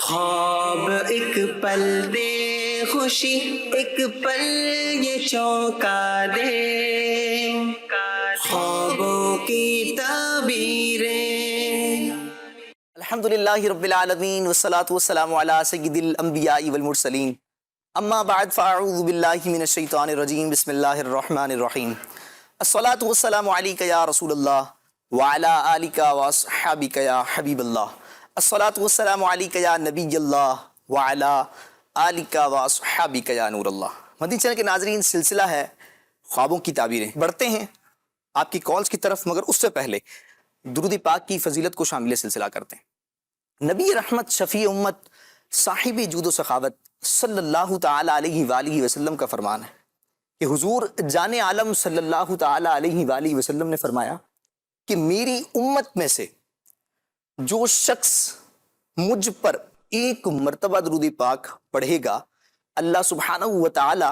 خواب ایک پل دے خوشی، ایک پل یہ چونکا دے، خوابوں کی تعبیریں۔ الحمدللہ رب العالمین والصلاة والسلام علی سید الانبیاء والمرسلین، اما بعد فاعوذ باللہ من الشیطان الرجیم، بسم اللہ الرحمن الرحیم۔ الصلاة والسلام علیک یا رسول اللہ وعلی آلک واصحابک یا حبیب اللہ، الصلاة والسلام علیک یا نبی اللہ وعلی آلک واصحابک یا نور اللہ۔ مدنی چینل کے ناظرین، سلسلہ ہے خوابوں کی تعبیریں۔ بڑھتے ہیں آپ کی کالز کی طرف، مگر اس سے پہلے درود پاک کی فضیلت کو شامل سلسلہ کرتے ہیں۔ نبی رحمت، شفیع امت، صاحب جود و سخاوت صلی اللہ تعالی علیہ وآلہ وسلم کا فرمان ہے کہ حضور جان عالم صلی اللہ تعالی علیہ وآلہ وسلم نے فرمایا کہ میری امت میں سے جو شخص مجھ پر ایک مرتبہ درود پاک پڑھے گا، اللہ سبحانہ و تعالی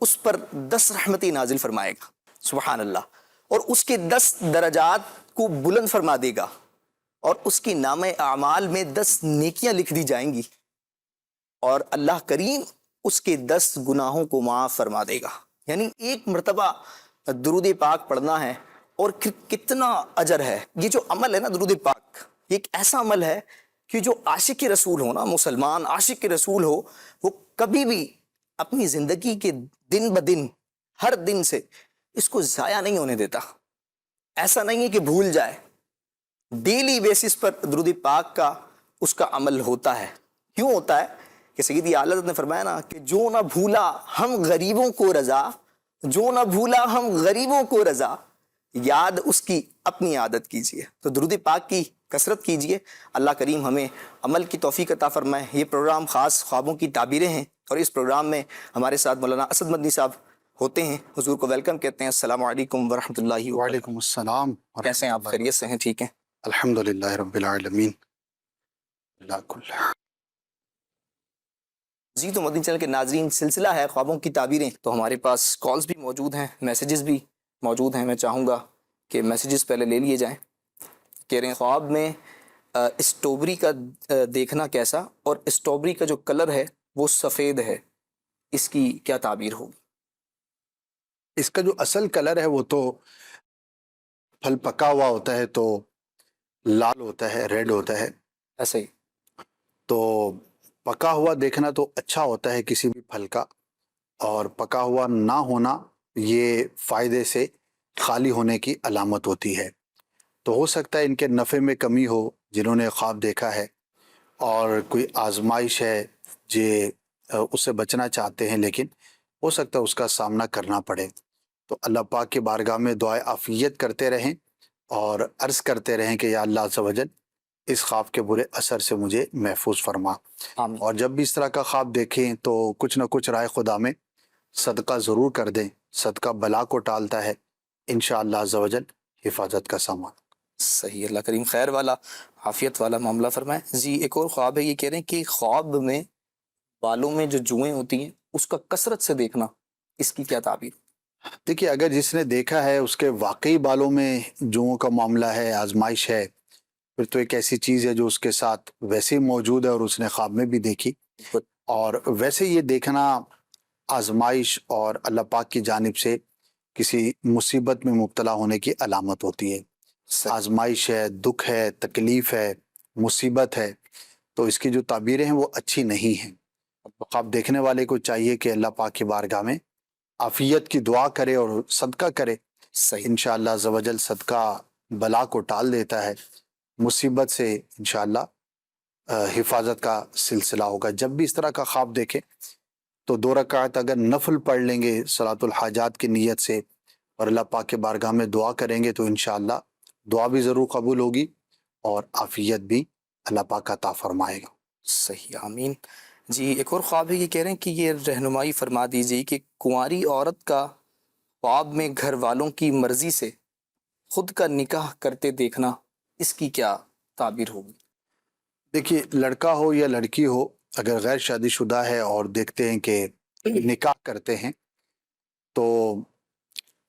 اس پر 10 رحمتیں نازل فرمائے گا، سبحان اللہ، اور اس کے 10 درجات کو بلند فرما دے گا، اور اس کی نام اعمال میں 10 نیکیاں لکھ دی جائیں گی، اور اللہ کریم اس کے 10 گناہوں کو معاف فرما دے گا۔ یعنی ایک مرتبہ درود پاک پڑھنا ہے اور کتنا اجر ہے۔ یہ جو عمل ہے نا درود پاک، یہ ایک ایسا عمل ہے کہ جو عاشق رسول ہو نا، مسلمان عاشق رسول ہو، وہ کبھی بھی اپنی زندگی کے دن بدن، ہر دن سے اس کو ضائع نہیں ہونے دیتا۔ ایسا نہیں ہے کہ بھول جائے، ڈیلی بیسس پر درود پاک کا اس کا عمل ہوتا ہے۔ کیوں ہوتا ہے کہ سیدی اعلی حضرت نے فرمایا نا کہ جو نہ بھولا ہم غریبوں کو رضا، جو نہ بھولا ہم غریبوں کو رضا، یاد اس کی اپنی عادت کیجئے۔ تو درود پاک کی کثرت کیجئے، اللہ کریم ہمیں عمل کی توفیق عطا فرمائے۔ یہ پروگرام خاص خوابوں کی تعبیریں ہیں، اور اس پروگرام میں ہمارے ساتھ مولانا اسد مدنی صاحب ہوتے ہیں۔ حضور کو ویلکم کہتے ہیں۔ السلام علیکم ورحمۃ اللہ وبرکاتہ۔ وعلیکم السلام۔ کیسے ہیں آپ؟ خیریت سے ہیں؟ ٹھیک ہیں الحمدللہ رب العالمین۔ اللہ کل۔ جی، تو مدنی چینل کے ناظرین، سلسلہ ہے خوابوں کی تعبیریں۔ تو ہمارے پاس کالز بھی موجود ہیں، میسیجز بھی موجود ہیں۔ میں چاہوں گا کہ میسیجز پہلے لے لیے جائیں۔ کہہ رہے ہیں خواب میں اسٹرابری کا دیکھنا کیسا، اور اسٹرابری کا جو کلر ہے وہ سفید ہے، اس کی کیا تعبیر ہوگی؟ اس کا جو اصل کلر ہے وہ تو پھل پکا ہوا ہوتا ہے تو لال ہوتا ہے، ریڈ ہوتا ہے۔ ایسے ہی تو پکا ہوا دیکھنا تو اچھا ہوتا ہے کسی بھی پھل کا، اور پکا ہوا نہ ہونا یہ فائدے سے خالی ہونے کی علامت ہوتی ہے۔ تو ہو سکتا ہے ان کے نفع میں کمی ہو جنہوں نے خواب دیکھا ہے، اور کوئی آزمائش ہے اس سے بچنا چاہتے ہیں، لیکن ہو سکتا ہے اس کا سامنا کرنا پڑے۔ تو اللہ پاک کی بارگاہ میں دعائے عافیت کرتے رہیں اور عرض کرتے رہیں کہ یا اللہ عز و جل اس خواب کے برے اثر سے مجھے محفوظ فرما۔ آمین۔ اور جب بھی اس طرح کا خواب دیکھیں تو کچھ نہ کچھ رائے خدا میں صدقہ ضرور کر دیں، صدقہ بلا کو ٹالتا ہے، انشاءاللہ عز و جل حفاظت کا سامان۔ صحیح، اللہ کریم خیر والا عافیت والا معاملہ فرمائے۔ جی، ایک اور خواب ہے، یہ کہہ رہے ہیں کہ خواب میں بالوں میں جو جوئیں ہوتی ہیں اس کا کثرت سے دیکھنا، اس کی کیا تعبیر؟ دیکھیے، اگر جس نے دیکھا ہے اس کے واقعی بالوں میں جوؤں کا معاملہ ہے، آزمائش ہے، پھر تو ایک ایسی چیز ہے جو اس کے ساتھ ویسے ہی موجود ہے اور اس نے خواب میں بھی دیکھی۔ اور ویسے یہ دیکھنا آزمائش اور اللہ پاک کی جانب سے کسی مصیبت میں مبتلا ہونے کی علامت ہوتی ہے۔ آزمائش ہے، دکھ ہے، تکلیف ہے، مصیبت ہے، تو اس کی جو تعبیریں ہیں وہ اچھی نہیں ہیں۔ خواب دیکھنے والے کو چاہیے کہ اللہ پاک کی بارگاہ میں عافیت کی دعا کرے اور صدقہ کرے۔ صحیح، انشاءاللہ عز و جل صدقہ بلا کو ٹال دیتا ہے، مصیبت سے انشاءاللہ حفاظت کا سلسلہ ہوگا۔ جب بھی اس طرح کا خواب دیکھیں تو 2 رکعت اگر نفل پڑھ لیں گے صلاۃ الحاجات کی نیت سے، اور اللہ پاک کے بارگاہ میں دعا کریں گے تو انشاءاللہ دعا بھی ضرور قبول ہوگی اور عافیت بھی اللہ پاک عطا فرمائے گا۔ صحیح، آمین۔ جی، ایک اور خواب ہے، یہ کہہ رہے ہیں کہ یہ رہنمائی فرما دیجیے کہ کنواری عورت کا خواب میں گھر والوں کی مرضی سے خود کا نکاح کرتے دیکھنا، اس کی کیا تعبیر ہوگی؟ دیکھیے، لڑکا ہو یا لڑکی ہو، اگر غیر شادی شدہ ہے اور دیکھتے ہیں کہ نکاح کرتے ہیں تو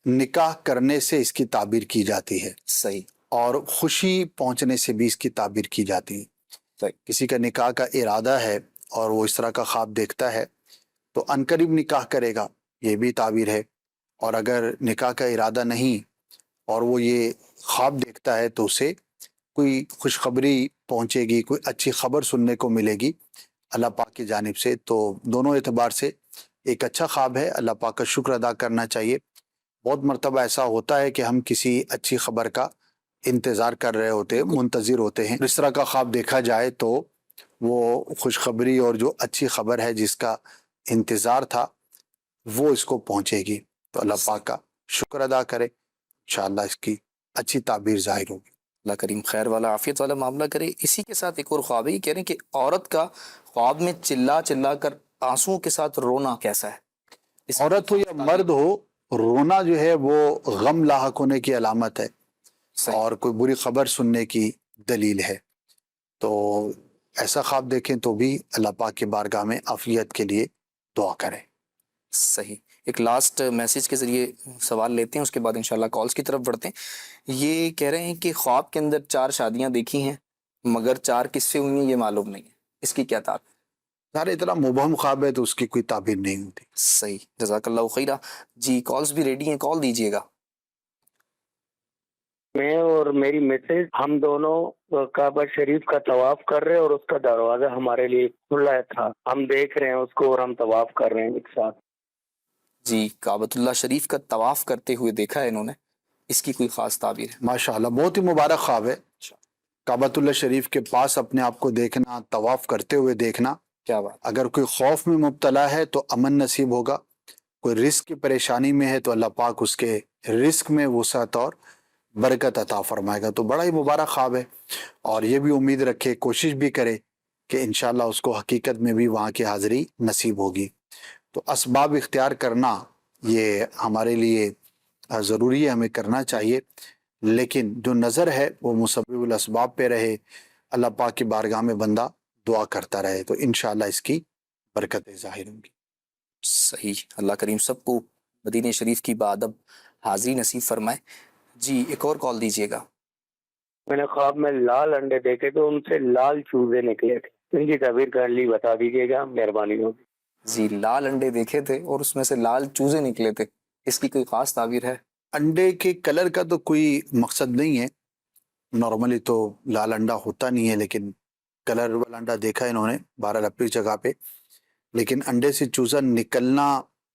نکاح کرنے سے اس کی تعبیر کی جاتی ہے، صحیح، اور خوشی پہنچنے سے بھی اس کی تعبیر کی جاتی ہے۔ صحیح کسی کا نکاح کا ارادہ ہے اور وہ اس طرح کا خواب دیکھتا ہے تو عنقریب نکاح کرے گا، یہ بھی تعبیر ہے. اور اگر نکاح کا ارادہ نہیں اور وہ یہ خواب دیکھتا ہے تو اسے کوئی خوشخبری پہنچے گی، کوئی اچھی خبر سننے کو ملے گی اللہ پاک کی جانب سے. تو دونوں اعتبار سے ایک اچھا خواب ہے، اللہ پاک کا شکر ادا کرنا چاہیے. بہت مرتبہ ایسا ہوتا ہے کہ ہم کسی اچھی خبر کا انتظار کر رہے ہوتے ہیں، منتظر ہوتے ہیں، اس طرح کا خواب دیکھا جائے تو وہ خوشخبری اور جو اچھی خبر ہے جس کا انتظار تھا وہ اس کو پہنچے گی. تو اللہ پاک کا شکر ادا کرے، انشاءاللہ اس کی اچھی تعبیر ظاہر ہوگی. اللہ کریم خیر والا عافیت والا معاملہ کرے. اسی کے ساتھ ایک اور خواب ہے، یہ کہہ رہے ہیں کہ عورت کا خواب میں چلا چلا کر آنسوؤں کے ساتھ رونا کیسا ہے؟ عورت ہو یا مرد ہو، رونا جو ہے وہ غم لاحق ہونے کی علامت ہے صحیح اور کوئی بری خبر سننے کی دلیل ہے. تو ایسا خواب دیکھیں تو بھی اللہ پاک کی بارگاہ میں عافیت کے لیے دعا کریں. صحیح. ایک لاسٹ میسج کے ذریعے سوال لیتے ہیں، اس کے بعد انشاءاللہ کالز کی طرف بڑھتے ہیں. یہ کہہ رہے ہیں کہ خواب کے اندر 4 شادیاں دیکھی ہیں مگر 4 کس سے ہوئی ہیں یہ معلوم نہیں ہے، اس کی کیا تعبیر؟ سارے اتنا مبہم خواب ہے تو اس کی کوئی تعبیر نہیں ہوتی. صحیح، جزاک اللہ خیرہ. جی کالز بھی ریڈی ہیں، کال دیجیے گا. میں اور میری مسز ہم دونوں کعبہ شریف کا طواف کر رہے ہیں اور اس کا دروازہ ہمارے لیے کھلا تھا، ہم دیکھ رہے ہیں اس کو اور ہم طواف کر رہے ہیں ایک ساتھ. جی کعبۃ اللہ شریف کا طواف کرتے ہوئے دیکھا ہے انہوں نے، اس کی کوئی خاص تعبیر ہے؟ ماشاءاللہ بہت ہی مبارک خواب ہے. کعبۃ اللہ شریف کے پاس اپنے آپ کو دیکھنا، طواف کرتے ہوئے دیکھنا. کیا بات. اگر کوئی خوف میں مبتلا ہے تو امن نصیب ہوگا، کوئی رزق کی پریشانی میں ہے تو اللہ پاک اس کے رزق میں وسعت اور برکت عطا فرمائے گا. تو بڑا ہی مبارک خواب ہے اور یہ بھی امید رکھے، کوشش بھی کرے کہ انشاءاللہ اس کو حقیقت میں بھی وہاں کی حاضری نصیب ہوگی. تو اسباب اختیار کرنا یہ ہمارے لیے ضروری ہے، ہمیں کرنا چاہیے، لیکن جو نظر ہے وہ مسبب الاسباب پہ رہے، اللہ پاک کی بارگاہ میں بندہ دعا کرتا رہے تو انشاءاللہ اس کی برکتیں ظاہر ہوں گی. صحیح. اللہ کریم سب کو مدینہ شریف کی بادب حاضری نصیب فرمائے. جی ایک اور کال دیجیے گا. میں نے خواب میں لال انڈے دیکھے تو ان سے لال چوزے نکلے تھے، ان کی تعبیر کائنڈلی بتا دیجیے گا، مہربانی ہوگی. جی لال انڈے دیکھے تھے اور اس میں سے لال چوزے نکلے تھے، اس کی کوئی خاص تعبیر ہے؟ انڈے کے کلر کا تو کوئی مقصد نہیں ہے، نارملی تو لال انڈا ہوتا نہیں ہے، لیکن کلر والا انڈا دیکھا انہوں نے بہرحال اپنی جگہ پہ. لیکن انڈے سے چوزا نکلنا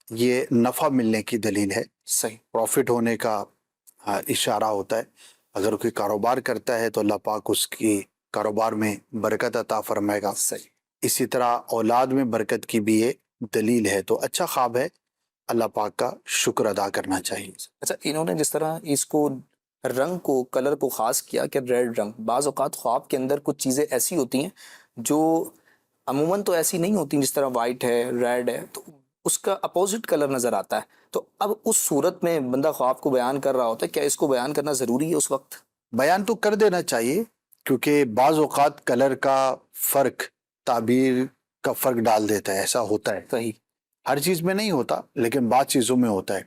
یہ نفع ملنے کی دلیل ہے، صحیح پروفٹ ہونے کا اشارہ ہوتا ہے. اگر کوئی کاروبار کرتا ہے تو اللہ پاک اس کی کاروبار میں برکت عطا فرمائے گا. صحیح. اسی طرح اولاد میں برکت کی بھی یہ دلیل ہے. تو اچھا خواب ہے، اللہ پاک کا شکر ادا کرنا چاہیے. اچھا انہوں نے جس طرح اس کو رنگ کو کلر کو خاص کیا کہ ریڈ رنگ، بعض اوقات خواب کے اندر کچھ چیزیں ایسی ہوتی ہیں جو عموماً تو ایسی نہیں ہوتی، جس طرح وائٹ ہے ریڈ ہے تو اس کا اپوزٹ کلر نظر آتا ہے. تو اب اس صورت میں بندہ خواب کو بیان کر رہا ہوتا ہے، کیا اس کو بیان کرنا ضروری ہے اس وقت؟ بیان تو کر دینا چاہیے، کیونکہ بعض اوقات کلر کا فرق تعبیر کا فرق ڈال دیتا ہے، ایسا ہوتا ہے. صحیح. ہر چیز میں نہیں ہوتا لیکن بعض چیزوں میں ہوتا ہے،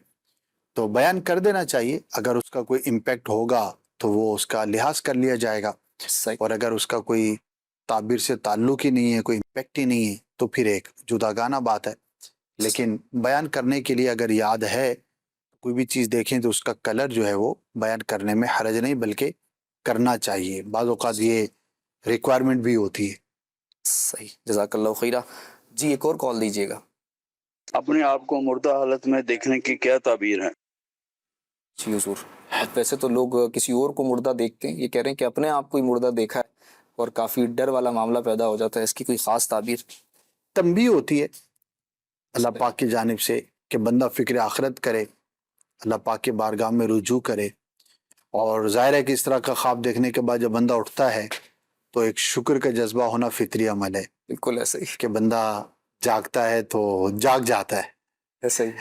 تو بیان کر دینا چاہیے. اگر اس کا کوئی امپیکٹ ہوگا تو وہ اس کا لحاظ کر لیا جائے گا، صحیح. اور اگر اس کا کوئی تعبیر سے تعلق ہی نہیں ہے، کوئی امپیکٹ ہی نہیں ہے تو پھر ایک جداگانہ بات ہے. لیکن بیان کرنے کے لیے اگر یاد ہے کوئی بھی چیز دیکھیں تو اس کا کلر جو ہے وہ بیان کرنے میں حرج نہیں، بلکہ کرنا چاہیے. بعض اوقات یہ ریکوائرمنٹ بھی ہوتی ہے. صحیح، جزاک اللہ خیرہ. جی ایک اور کال دیجیے گا. اپنے آپ کو مردہ حالت میں دیکھنے کی کیا تعبیر ہے؟ جی حضور، ویسے تو لوگ کسی اور کو مردہ دیکھتے ہیں، یہ کہہ رہے ہیں کہ اپنے آپ کو ہی مردہ دیکھا ہے اور کافی ڈر والا معاملہ پیدا ہو جاتا ہے، اس کی کوئی خاص تعبیر؟ تنبیہ ہوتی ہے اللہ پاک کی جانب سے کہ بندہ فکر آخرت کرے، اللہ پاک کے بارگاہ میں رجوع کرے. اور ظاہر ہے کہ اس طرح کا خواب دیکھنے کے بعد جب بندہ اٹھتا ہے تو ایک شکر کا جذبہ ہونا فطری عمل ہے. بالکل ایسے ہی. کہ بندہ جاگتا ہے تو جاگ جاتا ہے، ایسے ہی.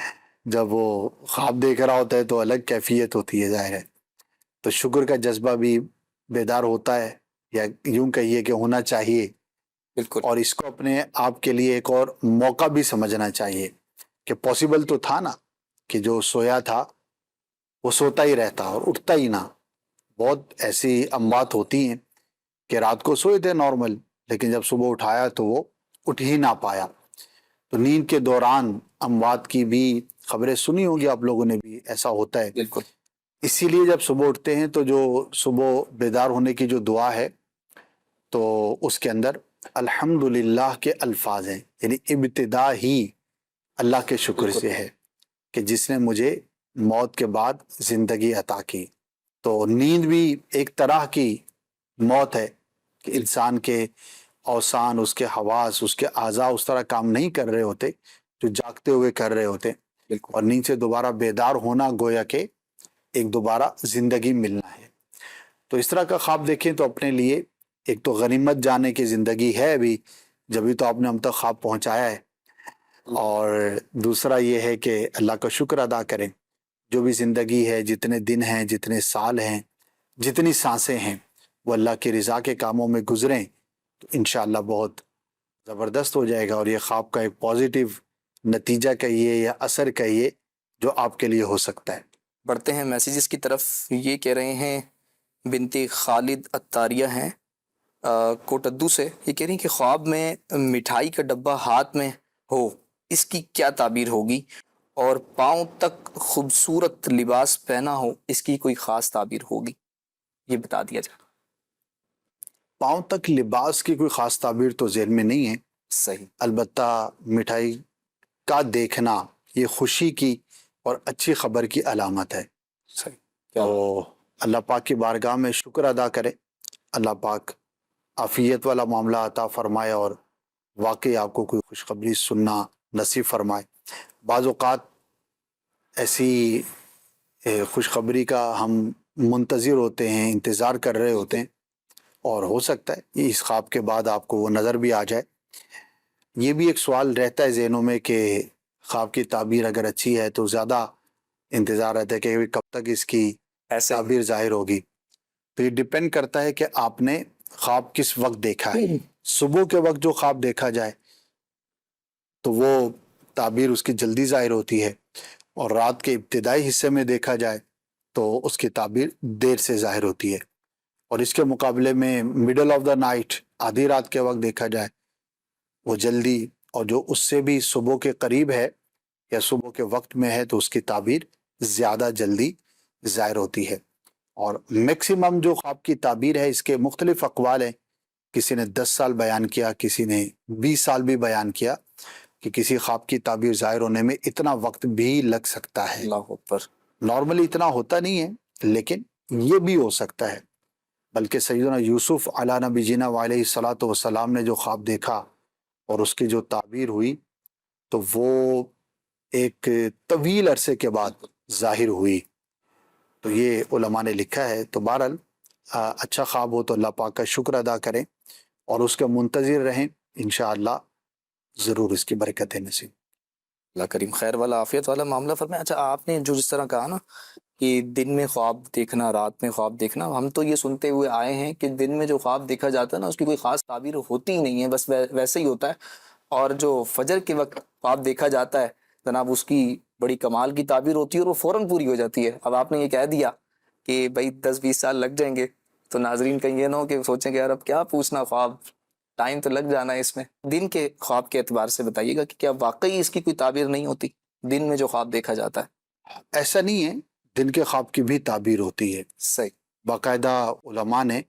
جب وہ خواب دیکھ رہا ہوتا ہے تو الگ کیفیت ہوتی ہے ظاہر ہے. تو شکر کا جذبہ بھی بیدار ہوتا ہے، یا یوں کہیے کہ ہونا چاہیے. بالکل. اور اس کو اپنے آپ کے لیے ایک اور موقع بھی سمجھنا چاہیے کہ پاسبل تو تھا نا کہ جو سویا تھا وہ سوتا ہی رہتا اور اٹھتا ہی نہ. بہت ایسی اموات ہوتی ہیں کہ رات کو سوئے تھے نارمل، لیکن جب صبح اٹھایا تو وہ اٹھ ہی نہ پایا۔ تو نیند کے دوران اموات کی بھی خبریں سنی ہوں گی آپ لوگوں نے بھی، ایسا ہوتا ہے۔ بالکل اسی لیے جب صبح اٹھتے ہیں تو جو صبح بیدار ہونے کی جو دعا ہے تو اس کے اندر الحمدللہ کے الفاظ ہیں، یعنی ابتدا ہی اللہ کے شکر سے ہے کہ جس نے مجھے موت کے بعد زندگی عطا کی۔ تو نیند بھی ایک طرح کی موت ہے کہ انسان کے اوسان، اس کے حواس، اس کے اعضاء اس طرح کام نہیں کر رہے ہوتے جو جاگتے ہوئے کر رہے ہوتے، اور نیند سے دوبارہ بیدار ہونا گویا کہ ایک دوبارہ زندگی ملنا ہے۔ تو اس طرح کا خواب دیکھیں تو اپنے لیے ایک تو غنیمت جانے کی زندگی ہے ابھی، جبھی تو آپ نے ہم تک خواب پہنچایا ہے، اور دوسرا یہ ہے کہ اللہ کا شکر ادا کریں، جو بھی زندگی ہے، جتنے دن ہیں، جتنے سال ہیں، جتنی سانسیں ہیں، وہ اللہ کی رضا کے کاموں میں گزریں تو انشاءاللہ بہت زبردست ہو جائے گا، اور یہ خواب کا ایک پازیٹیو نتیجہ کہیے یا اثر کہیے جو آپ کے لیے ہو سکتا ہے۔ بڑھتے ہیں میسیجز کی طرف۔ یہ کہہ رہے ہیں بنتی خالد اتاریہ ہیں کوٹدو سے، یہ کہہ رہی ہیں کہ خواب میں مٹھائی کا ڈبہ ہاتھ میں ہو، اس کی کیا تعبیر ہوگی؟ اور پاؤں تک خوبصورت لباس پہنا ہو، اس کی کوئی خاص تعبیر ہوگی؟ یہ بتا دیا جائے۔ پاؤں تک لباس کی کوئی خاص تعبیر تو ذہن میں نہیں ہے، صحیح، البتہ مٹھائی کا دیکھنا یہ خوشی کی اور اچھی خبر کی علامت ہے۔ صحیح، تو اللہ پاک کی بارگاہ میں شکر ادا کرے، اللہ پاک عافیت والا معاملہ عطا فرمائے اور واقعی آپ کو کوئی خوشخبری سننا نصیب فرمائے۔ بعض اوقات ایسی خوشخبری کا ہم منتظر ہوتے ہیں، انتظار کر رہے ہوتے ہیں، اور ہو سکتا ہے اس خواب کے بعد آپ کو وہ نظر بھی آ جائے۔ یہ بھی ایک سوال رہتا ہے ذہنوں میں کہ خواب کی تعبیر اگر اچھی ہے تو زیادہ انتظار رہتا ہے کہ کب تک اس کی ایسے تعبیر ظاہر ہوگی۔ تو یہ ڈیپینڈ کرتا ہے کہ آپ نے خواب کس وقت دیکھا ہے۔ صبح کے وقت جو خواب دیکھا جائے تو وہ تعبیر اس کی جلدی ظاہر ہوتی ہے، اور رات کے ابتدائی حصے میں دیکھا جائے تو اس کی تعبیر دیر سے ظاہر ہوتی ہے، اور اس کے مقابلے میں مڈل آف دا نائٹ، آدھی رات کے وقت دیکھا جائے وہ جلدی، اور جو اس سے بھی صبح کے قریب ہے یا صبح کے وقت میں ہے تو اس کی تعبیر زیادہ جلدی ظاہر ہوتی ہے۔ اور میکسیمم جو خواب کی تعبیر ہے اس کے مختلف اقوال ہیں، کسی نے 10 سال بیان کیا، کسی نے 20 سال بھی بیان کیا کہ کسی خواب کی تعبیر ظاہر ہونے میں اتنا وقت بھی لگ سکتا ہے۔ اللہ اکبر۔ نارملی اتنا ہوتا نہیں ہے لیکن یہ بھی ہو سکتا ہے۔ بلکہ سیدنا یوسف علیہ نبی جینا علیہ الصلاۃ والسلام نے جو خواب دیکھا اور اس کی جو تعبیر ہوئی تو وہ ایک طویل عرصے کے بعد ظاہر ہوئی، تو یہ علماء نے لکھا ہے۔ تو بہرحال اچھا خواب ہو تو اللہ پاک کا شکر ادا کریں اور اس کے منتظر رہیں، انشاءاللہ ضرور اس کی برکتیں نصیب۔ اللہ کریم خیر والا عافیت والا معاملہ فرمائے۔ اچھا، آپ نے جو جس طرح کہا نا کہ دن میں خواب دیکھنا، رات میں خواب دیکھنا، ہم تو یہ سنتے ہوئے آئے ہیں کہ دن میں جو خواب دیکھا جاتا ہے نا اس کی کوئی خاص تعبیر ہوتی ہی نہیں ہے، بس ویسے ہی ہوتا ہے، اور جو فجر کے وقت خواب دیکھا جاتا ہے جناب اس کی بڑی کمال کی تعبیر ہوتی ہے اور وہ فوراً پوری ہو جاتی ہے۔ اب آپ نے یہ کہہ دیا کہ بھائی 10-20 سال لگ جائیں گے، تو ناظرین کہیں یہ نہ ہو کہ سوچیں کہ یار اب کیا پوچھنا، خواب ٹائم تو لگ جانا ہے اس میں۔ دن کے خواب کے اعتبار سے بتائیے گا کہ کیا واقعی اس کی کوئی تعبیر نہیں ہوتی دن میں جو خواب دیکھا جاتا ہے؟ ایسا نہیں ہے، دن کے خواب کی بھی تعبیر ہوتی ہے۔ صحیح، باقاعدہ علماء نے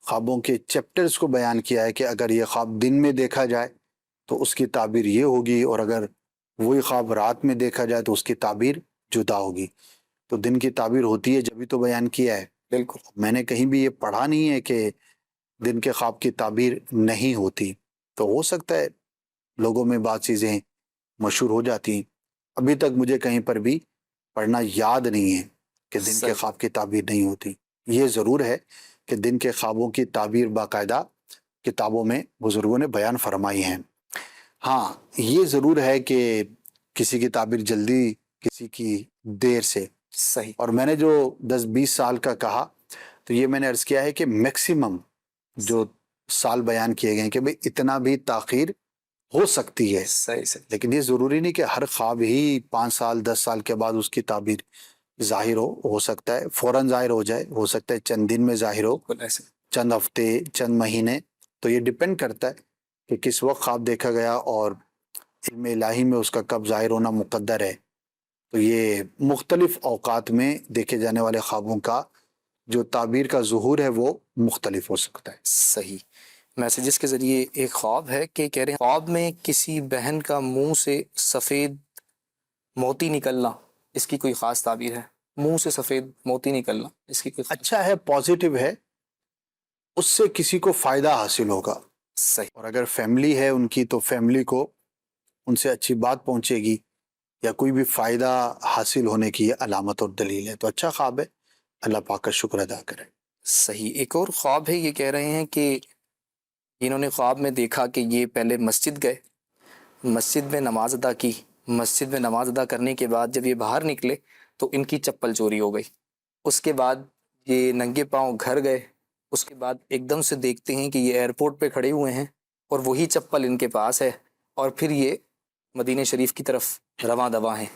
خوابوں کے چیپٹرز کو بیان کیا ہے کہ اگر یہ خواب دن میں دیکھا جائے تو اس کی تعبیر یہ ہوگی، اور اگر وہی خواب رات میں دیکھا جائے تو اس کی تعبیر جدا ہوگی۔ تو دن کی تعبیر ہوتی ہے جبھی تو بیان کیا ہے۔ بالکل، میں نے کہیں بھی یہ پڑھا نہیں ہے کہ دن کے خواب کی تعبیر نہیں ہوتی، تو ہو سکتا ہے لوگوں میں بعض چیزیں مشہور ہو جاتی ہیں۔ ابھی تک مجھے کہیں پر بھی پڑھنا یاد نہیں ہے کہ دن کے خواب کی تعبیر نہیں ہوتی۔ یہ ضرور ہے کہ دن کے خوابوں کی تعبیر باقاعدہ کتابوں میں بزرگوں نے بیان فرمائی ہیں۔ ہاں یہ ضرور ہے کہ کسی کی تعبیر جلدی، کسی کی دیر سے۔ صحیح، اور میں نے جو 10-20 سال کا کہا تو یہ میں نے عرض کیا ہے کہ میکسیمم جو سال بیان کیے گئے ہیں کہ بھئی اتنا بھی تاخیر ہو سکتی ہے، صحیح صحیح، لیکن یہ ضروری نہیں کہ ہر خواب ہی 5 سال 10 سال کے بعد اس کی تعبیر ظاہر ہو سکتا ہے فوراً ظاہر ہو جائے، ہو سکتا ہے چند دن میں ظاہر ہو، بالکل ایسے، چند ہفتے، چند مہینے، تو یہ ڈپینڈ کرتا ہے کہ کس وقت خواب دیکھا گیا اور علم الہی میں اس کا کب ظاہر ہونا مقدر ہے. تو یہ مختلف اوقات میں دیکھے جانے والے خوابوں کا جو تعبیر کا ظہور ہے وہ مختلف ہو سکتا ہے. صحیح. میسیجز کے ذریعے ایک خواب ہے کہ کہہ رہے ہیں خواب میں کسی بہن کا منہ سے سفید موتی نکلنا، اس کی کوئی خاص تعبیر ہے؟ منہ سے سفید موتی نکلنا، اس کی کوئی اچھا ہے، پازیٹیو ہے، اس سے کسی کو فائدہ حاصل ہوگا. صحیح. اور اگر فیملی ہے ان کی تو فیملی کو ان سے اچھی بات پہنچے گی یا کوئی بھی فائدہ حاصل ہونے کی یہ علامت اور دلیل ہے. تو اچھا خواب ہے، اللہ پاک کا شکر ادا کریں. صحیح. ایک اور خواب ہے، یہ کہہ رہے ہیں کہ انہوں نے خواب میں دیکھا کہ یہ پہلے مسجد گئے، مسجد میں نماز ادا کی، مسجد میں نماز ادا کرنے کے بعد جب یہ باہر نکلے تو ان کی چپل چوری ہو گئی. اس کے بعد یہ ننگے پاؤں گھر گئے، اس کے بعد ایک دم سے دیکھتے ہیں کہ یہ ایئرپورٹ پہ کھڑے ہوئے ہیں اور وہی چپل ان کے پاس ہے، اور پھر یہ مدینہ شریف کی طرف رواں دواں ہیں.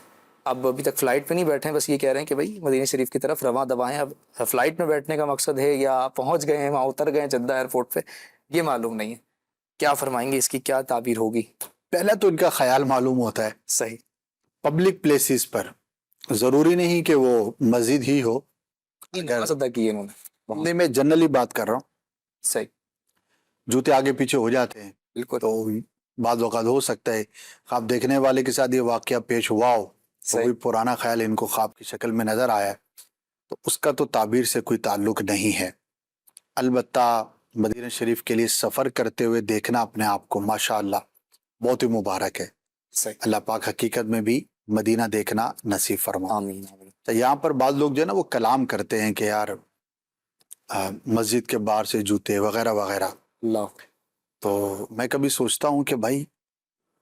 اب ابھی تک فلائٹ پہ نہیں بیٹھے ہیں، بس یہ کہہ رہے ہیں کہ بھائی مدینہ شریف کی طرف رواں دواں ہیں. اب فلائٹ میں بیٹھنے کا مقصد ہے یا پہنچ گئے ہیں، وہاں اتر گئے ہیں جدہ ایئرپورٹ پہ، یہ معلوم نہیں ہے. کیا فرمائیں گے، اس کی کیا تعبیر ہوگی؟ پہلا تو ان کا خیال معلوم ہوتا ہے صحیح. پبلک پلیسز پر، ضروری نہیں کہ وہ مسجد ہی ہو. نماز ادا کی ہے انہوں نے. نہیں، میں جنرلی بات کر رہا ہوں. صحیح. جوتے آگے پیچھے ہو جاتے ہیں بالکل. تو بعض اوقات ہو سکتا ہے خواب دیکھنے والے کے ساتھ یہ واقعہ پیش ہوا ہو، تو کوئی پرانا خیال ان کو خواب کی شکل میں نظر آیا ہے، تو اس کا تو تعبیر سے کوئی تعلق نہیں ہے. البتہ مدینہ شریف کے لیے سفر کرتے ہوئے دیکھنا اپنے آپ کو ماشاءاللہ بہت ہی مبارک ہے. صحیح. اللہ پاک حقیقت میں بھی مدینہ دیکھنا نصیب فرما. آمین. تو یہاں پر بعض لوگ جو ہے نا وہ کلام کرتے ہیں کہ یار مسجد کے باہر سے جوتے وغیرہ وغیرہ. اللہ. تو میں کبھی سوچتا ہوں کہ بھائی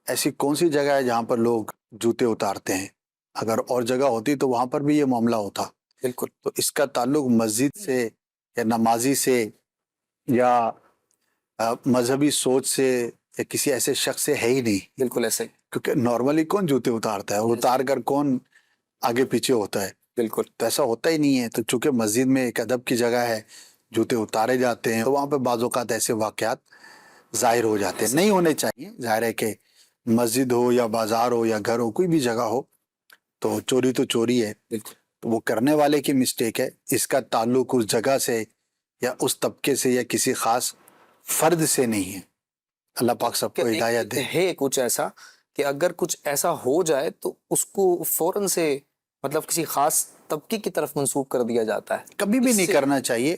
ایسی کون سی جگہ ہے جہاں پر لوگ جوتے اتارتے ہیں؟ اگر اور جگہ ہوتی تو وہاں پر بھی یہ معاملہ ہوتا. بالکل. تو اس کا تعلق مسجد سے یا نمازی سے یا مذہبی سوچ سے یا کسی ایسے شخص سے ہے ہی نہیں. بالکل ایسے. کیونکہ نارملی کون جوتے اتارتا ہے؟ اتار کر کون آگے پیچھے ہوتا ہے؟ بالکل. تو ایسا ہوتا ہی نہیں ہے. تو چونکہ مسجد میں ایک ادب کی جگہ ہے، جوتے اتارے جاتے ہیں، تو وہاں پہ بعض اوقات ایسے واقعات ظاہر ہو جاتے ہیں. نہیں ہونے چاہیے. ظاہر ہے کہ مسجد ہو یا بازار ہو یا گھر ہو، کوئی بھی جگہ ہو، تو چوری تو چوری ہے. تو وہ کرنے والے کی مسٹیک ہے. اس کا تعلق اس جگہ سے یا اس طبقے سے یا کسی خاص فرد سے نہیں ہے. اللہ پاک سب کو ہدایت دے. ہے کچھ ایسا کہ اگر کچھ ایسا ہو جائے تو اس کو فوراً سے مطلب کسی خاص طبقے کی طرف منسوب کر دیا جاتا ہے. کبھی بھی نہیں کرنا چاہیے،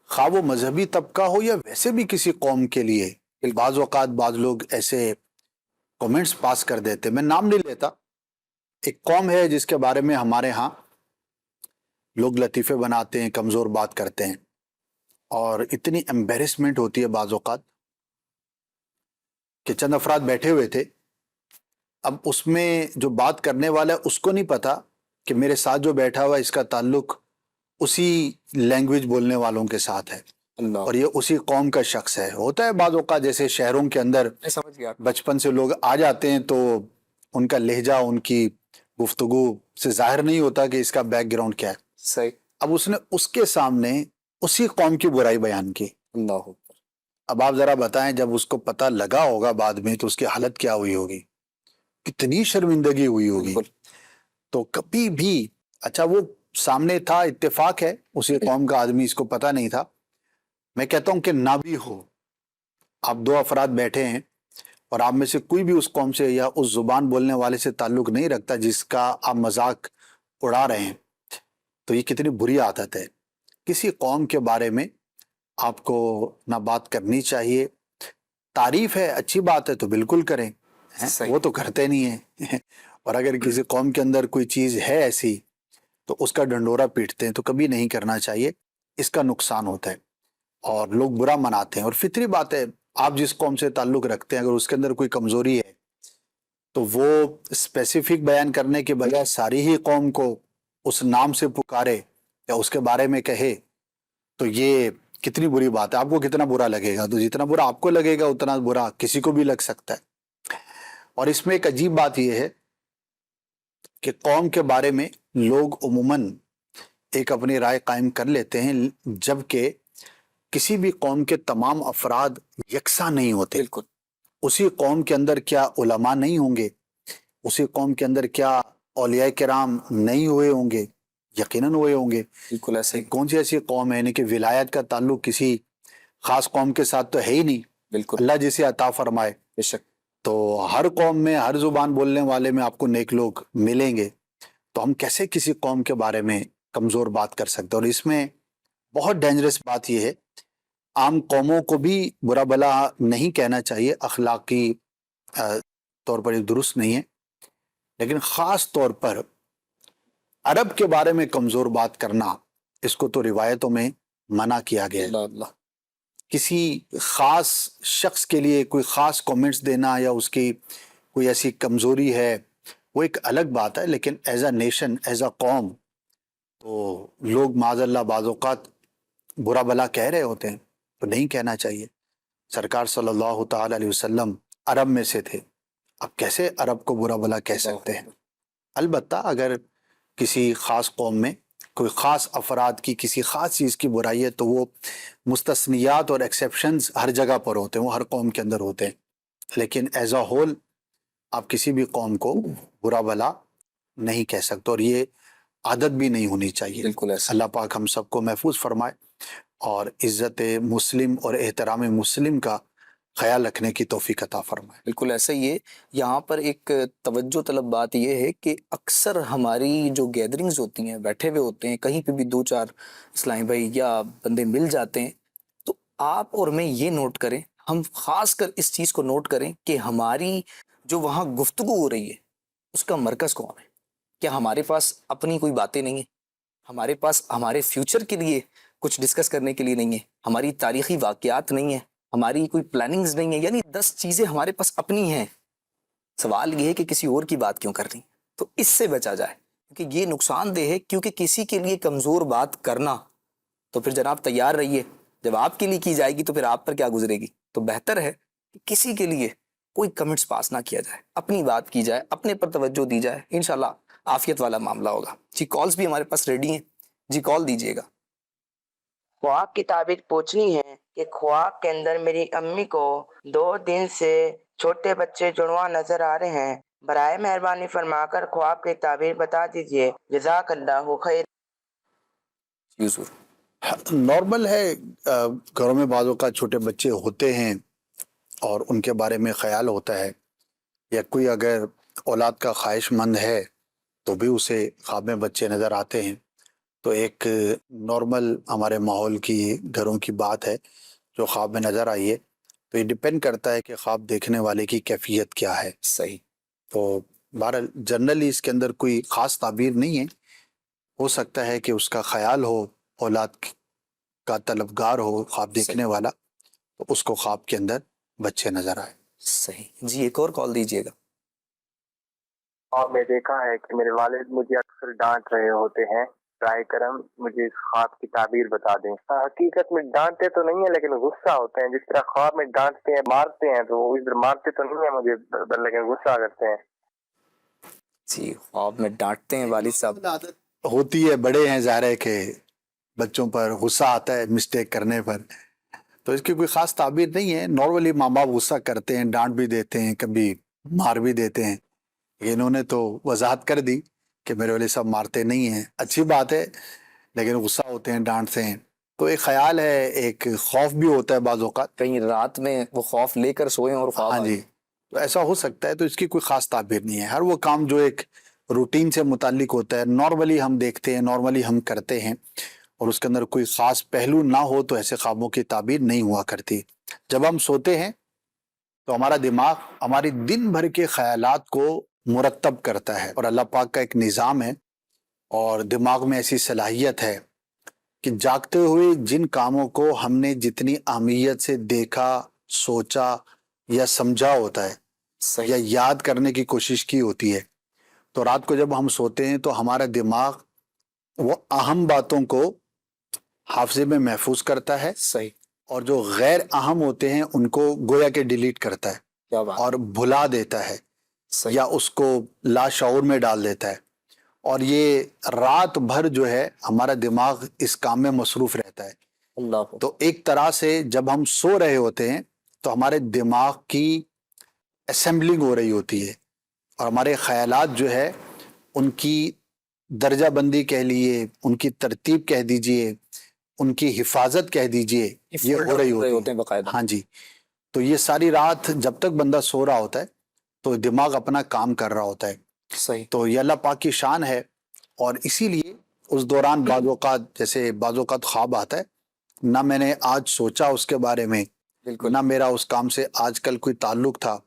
خواہ وہ مذہبی طبقہ ہو یا ویسے بھی کسی قوم کے لیے. بعض اوقات بعض لوگ ایسے کومنٹس پاس کر دیتے، میں نام نہیں لیتا. ایک قوم ہے جس کے بارے میں ہمارے ہاں لوگ لطیفے بناتے ہیں، کمزور بات کرتے ہیں، اور اتنی امبیرسمنٹ ہوتی ہے بعض اوقات کہ چند افراد بیٹھے ہوئے تھے. اب اس میں جو بات کرنے والا ہے اس کو نہیں پتا کہ میرے ساتھ جو بیٹھا ہوا ہے اس کا تعلق اسی لینگویج بولنے والوں کے ساتھ ہے اور یہ اسی قوم کا شخص ہے. ہوتا ہے بعض اوقات جیسے شہروں کے اندر بچپن سے لوگ آ جاتے ہیں تو ان کا لہجہ، ان کی گفتگو سے ظاہر نہیں ہوتا کہ اس کا بیک گراؤنڈ کیا ہے. صحیح. اب اس نے اس کے سامنے اسی قوم کی برائی بیان کی. اللہ. اب آپ ذرا بتائیں جب اس کو پتہ لگا ہوگا بعد میں تو اس کی حالت کیا ہوئی ہوگی، کتنی شرمندگی ہوئی ہوگی. تو کبھی بھی، اچھا وہ سامنے تھا، اتفاق ہے اسی قوم کا آدمی، اس کو پتہ نہیں تھا. میں کہتا ہوں کہ نہ بھی ہو، آپ دو افراد بیٹھے ہیں اور آپ میں سے کوئی بھی اس قوم سے یا اس زبان بولنے والے سے تعلق نہیں رکھتا جس کا آپ مذاق اڑا رہے ہیں، تو یہ کتنی بری عادت ہے. کسی قوم کے بارے میں آپ کو نہ بات کرنی چاہیے. تعریف ہے، اچھی بات ہے تو بالکل کریں، وہ تو کرتے نہیں ہیں. اور اگر کسی قوم کے اندر کوئی چیز ہے ایسی تو اس کا ڈنڈورا پیٹتے ہیں، تو کبھی نہیں کرنا چاہیے. اس کا نقصان ہوتا ہے اور لوگ برا مناتے ہیں. اور فطری بات ہے، آپ جس قوم سے تعلق رکھتے ہیں اگر اس کے اندر کوئی کمزوری ہے تو وہ اسپیسیفک بیان کرنے کے بجائے ساری ہی قوم کو اس نام سے پکارے یا اس کے بارے میں کہے، تو یہ کتنی بری بات ہے. آپ کو کتنا برا لگے گا؟ تو جتنا برا آپ کو لگے گا اتنا برا کسی کو بھی لگ سکتا ہے. اور اس میں ایک عجیب بات یہ ہے کہ قوم کے بارے میں لوگ عموماً ایک اپنی رائے قائم کر لیتے ہیں، جبکہ کسی بھی قوم کے تمام افراد یکساں نہیں ہوتے. بالکل اسی قوم کے اندر کیا علماء نہیں ہوں گے؟ اسی قوم کے اندر کیا اولیاء کرام نہیں ہوئے ہوں گے؟ یقیناً ہوئے ہوں گے. بالکل ایسے ہی. کون سی ایسی قوم ہے یعنی کہ ولایت کا تعلق کسی خاص قوم کے ساتھ تو ہے ہی نہیں. بالکل اللہ جسے عطا فرمائے. بے شک. تو ہر قوم میں ہر زبان بولنے والے میں آپ کو نیک لوگ ملیں گے. تو ہم کیسے کسی قوم کے بارے میں کمزور بات کر سکتے ہیں؟ اور اس میں بہت ڈینجرس بات یہ ہے، عام قوموں کو بھی برا بلا نہیں کہنا چاہیے، اخلاقی طور پر یہ درست نہیں ہے، لیکن خاص طور پر عرب کے بارے میں کمزور بات کرنا، اس کو تو روایتوں میں منع کیا گیا ہے. اللہ اللہ. کسی خاص شخص کے لیے کوئی خاص کومنٹس دینا یا اس کی کوئی ایسی کمزوری ہے وہ ایک الگ بات ہے، لیکن as a nation, as a قوم، تو لوگ معاذ اللہ بعض اوقات برا بلا کہہ رہے ہوتے ہیں تو نہیں کہنا چاہیے. سرکار صلی اللہ تعالی علیہ وسلم عرب میں سے تھے، اب کیسے عرب کو برا بلا کہہ سکتے ہیں؟ البتہ اگر کسی خاص قوم میں کوئی خاص افراد کی کسی خاص چیز کی برائی ہے تو وہ مستثنیات اور ایکسیپشنز ہر جگہ پر ہوتے ہیں، وہ ہر قوم کے اندر ہوتے ہیں، لیکن ایز اے ہول آپ کسی بھی قوم کو برا بلا نہیں کہہ سکتے، اور یہ عادت بھی نہیں ہونی چاہیے. بالکل ایسا. اللہ پاک ہم سب کو محفوظ فرمائے اور عزت مسلم اور احترام مسلم کا خیال رکھنے کی توفیق عطا فرمائے. بالکل ایسا ہی ہے. یہاں پر ایک توجہ طلب بات یہ ہے کہ اکثر ہماری جو گیدرنگز ہوتی ہیں، بیٹھے ہوئے ہوتے ہیں، کہیں پہ بھی دو چار اسلامی بھائی یا بندے مل جاتے ہیں، تو آپ اور میں یہ نوٹ کریں، ہم خاص کر اس چیز کو نوٹ کریں کہ ہماری جو وہاں گفتگو ہو رہی ہے اس کا مرکز کون ہے. کیا ہمارے پاس اپنی کوئی باتیں نہیں ہیں؟ ہمارے پاس ہمارے فیوچر کے لیے کچھ ڈسکس کرنے کے لیے نہیں ہے؟ ہماری تاریخی واقعات نہیں ہیں؟ ہماری کوئی پلاننگز نہیں ہے؟ یعنی 10 چیزیں ہمارے پاس اپنی ہیں. سوال یہ ہے کہ کسی اور کی بات کیوں کر رہی ہیں؟ تو اس سے بچا جائے، کیونکہ یہ نقصان دہ ہے. کیونکہ کسی کے لیے کمزور بات کرنا تو پھر جناب تیار رہیے، جب آپ کے لیے کی جائے گی تو پھر آپ پر کیا گزرے گی. تو بہتر ہے کہ کسی کے لیے کوئی کمنٹس پاس نہ کیا جائے، اپنی بات کی جائے، اپنے پر توجہ دی جائے، انشاءاللہ عافیت والا معاملہ ہوگا. جی کالز بھی ہمارے پاس ریڈی ہیں، جی کال دیجیے گا. خواب کی تعبیر پوچھنی ہے کہ خواب کے اندر میری امی کو 2 دن سے چھوٹے بچے جڑواں نظر آ رہے ہیں. برائے مہربانی فرما کر خواب کی تعبیر بتا دیجیے. جزاک اللہ خیر. یوسف نارمل ہے، گھروں میں بعض اوقات چھوٹے بچے ہوتے ہیں اور ان کے بارے میں خیال ہوتا ہے، یا کوئی اگر اولاد کا خواہش مند ہے تو بھی اسے خواب میں بچے نظر آتے ہیں. تو ایک نارمل ہمارے ماحول کی، گھروں کی بات ہے جو خواب میں نظر آئی ہے. تو یہ ڈپینڈ کرتا ہے کہ خواب دیکھنے والے کی کیفیت کیا ہے. صحیح. تو بہرحال جنرلی اس کے اندر کوئی خاص تعبیر نہیں ہے. ہو سکتا ہے کہ اس کا خیال ہو، اولاد کا طلبگار ہو خواب دیکھنے والا، تو اس کو خواب کے اندر بچے نظر آئے. صحیح. جی ایک اور کال دیجیے گا. اور میں دیکھا ہے کہ میرے والد مجھے اکثر ڈانٹ رہے ہوتے ہیں، برائے کرم مجھے اس خواب کی تعبیر بتا دیں. حقیقت میں ڈانٹتے تو نہیں ہیں لیکن غصہ ہوتے ہیں. جس طرح خواب میں ڈانٹتے ہیں، مارتے ہیں، تو وہ ادھر مارتے تو نہیں ہیں مجھے لیکن غصہ کرتے ہیں. جی خواب میں ڈانٹتے ہیں والد صاحب. ہوتی ہے، بڑے ہیں، ظاہر ہے کہ بچوں پر غصہ آتا ہے مسٹیک کرنے پر، تو اس کی کوئی خاص تعبیر نہیں ہے. نارملی ماں باپ غصہ کرتے ہیں، ڈانٹ بھی دیتے ہیں، کبھی مار بھی دیتے ہیں. انہوں نے تو وضاحت کر دی کہ میرے والد صاحب مارتے نہیں ہیں، اچھی بات ہے، لیکن غصہ ہوتے ہیں، ڈانٹتے ہیں. تو ایک خیال ہے، ایک خوف بھی ہوتا ہے بعض اوقات. کہیں رات میں وہ خوف لے کر سوئیں اور خواب ہاں جی، تو ایسا ہو سکتا ہے. تو اس کی کوئی خاص تعبیر نہیں ہے. ہر وہ کام جو ایک روٹین سے متعلق ہوتا ہے، نارملی ہم دیکھتے ہیں، نارملی ہم کرتے ہیں، اور اس کے اندر کوئی خاص پہلو نہ ہو تو ایسے خوابوں کی تعبیر نہیں ہوا کرتی. جب ہم سوتے ہیں تو ہمارا دماغ ہماری دن بھر کے خیالات کو مرتب کرتا ہے، اور اللہ پاک کا ایک نظام ہے اور دماغ میں ایسی صلاحیت ہے کہ جاگتے ہوئے جن کاموں کو ہم نے جتنی اہمیت سے دیکھا، سوچا یا سمجھا ہوتا ہے یا یاد کرنے کی کوشش کی ہوتی ہے، تو رات کو جب ہم سوتے ہیں تو ہمارا دماغ وہ اہم باتوں کو حافظے میں محفوظ کرتا ہے. صحیح. اور جو غیر اہم ہوتے ہیں ان کو گویا کہ ڈیلیٹ کرتا ہے. کیا بات. اور بھلا دیتا ہے. صحیح. یا اس کو لاشعور میں ڈال دیتا ہے. اور یہ رات بھر جو ہے ہمارا دماغ اس کام میں مصروف رہتا ہے اللہ تو ایک طرح سے جب ہم سو رہے ہوتے ہیں تو ہمارے دماغ کی اسمبلنگ ہو رہی ہوتی ہے اور ہمارے خیالات جو ہے ان کی درجہ بندی کہہ لیے، ان کی ترتیب کہہ دیجئے، ان کی حفاظت کہہ دیجئے، یہ ہو رہی ہوتی ہوتے ہے ہیں باقاعدہ. ہاں جی. تو یہ ساری رات جب تک بندہ سو رہا ہوتا ہے تو دماغ اپنا کام کر رہا ہوتا ہے. صحیح. تو یہ اللہ پاک کی شان ہے، اور اسی لیے اس دوران بعض اوقات جیسے بعض اوقات خواب آتا ہے، نہ میں نے آج سوچا اس کے بارے میں، بالکل. نہ میرا اس کام سے آج کل کوئی تعلق تھا،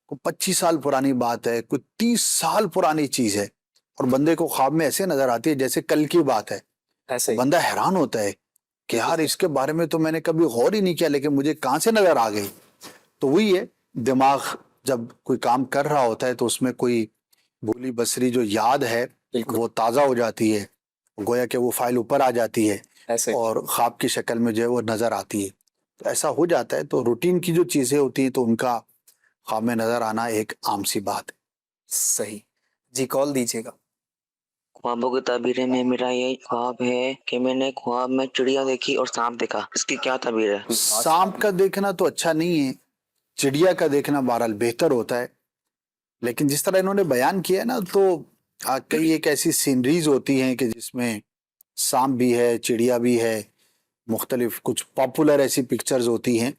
کوئی 25 سال پرانی بات ہے، کوئی 30 سال پرانی چیز ہے، اور بندے کو خواب میں ایسے نظر آتی ہے جیسے کل کی بات ہے. ایسے ہی. بندہ حیران ہوتا ہے کہ یار اس کے بارے میں تو میں نے کبھی غور ہی نہیں کیا، لیکن مجھے کہاں سے نظر آ گئی. تو وہی ہے، دماغ جب کوئی کام کر رہا ہوتا ہے تو اس میں کوئی بھولی بصری جو یاد ہے بالکل. وہ تازہ ہو جاتی ہے، گویا کہ وہ فائل اوپر آ جاتی ہے ایسے. اور خواب کی شکل میں جو ہے وہ نظر آتی ہے. تو ایسا ہو جاتا ہے. تو روٹین کی جو چیزیں ہوتی ہیں تو ان کا خواب میں نظر آنا ایک عام سی بات ہے. صحیح. جی کال دیجیے گا. خوابوں کی تعبیریں میں میرا یہ خواب ہے کہ میں نے خواب میں چڑیا دیکھی اور سانپ دیکھا. اس کی کیا تعبیر ہے؟ سانپ کا دیکھنا تو اچھا نہیں ہے، چڑیا کا دیکھنا بہرحال بہتر ہوتا ہے. لیکن جس طرح انہوں نے بیان کیا ہے نا، تو کئی ایک ایسی سینریز ہوتی ہیں کہ جس میں سانپ بھی ہے، چڑیا بھی ہے، مختلف کچھ پاپولر ایسی پکچرز ہوتی ہیں